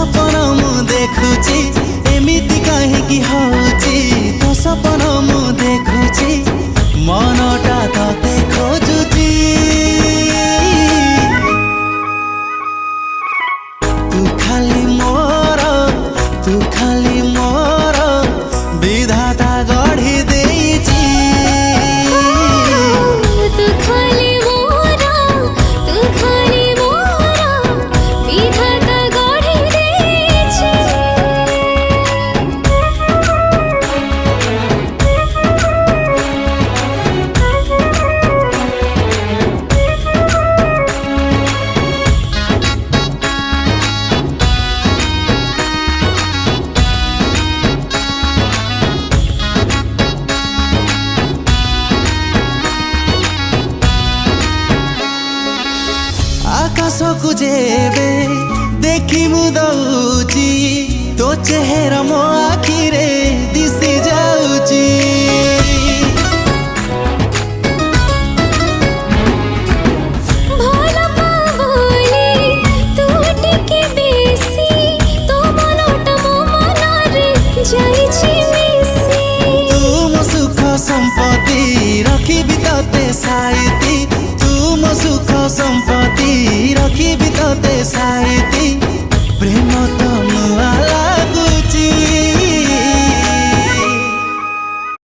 सपन मु देखुची एमिति काहेकि होची तो सपन मु देखुची मनटा तते खोजुची तू खाली मोर विधाता गढ़ी देइची तू खाली मोर विधाता गढ़ी देइची आकाश को जेबे देखी मु दौची तो चेहरा मो आखिरे दिसी जाऊ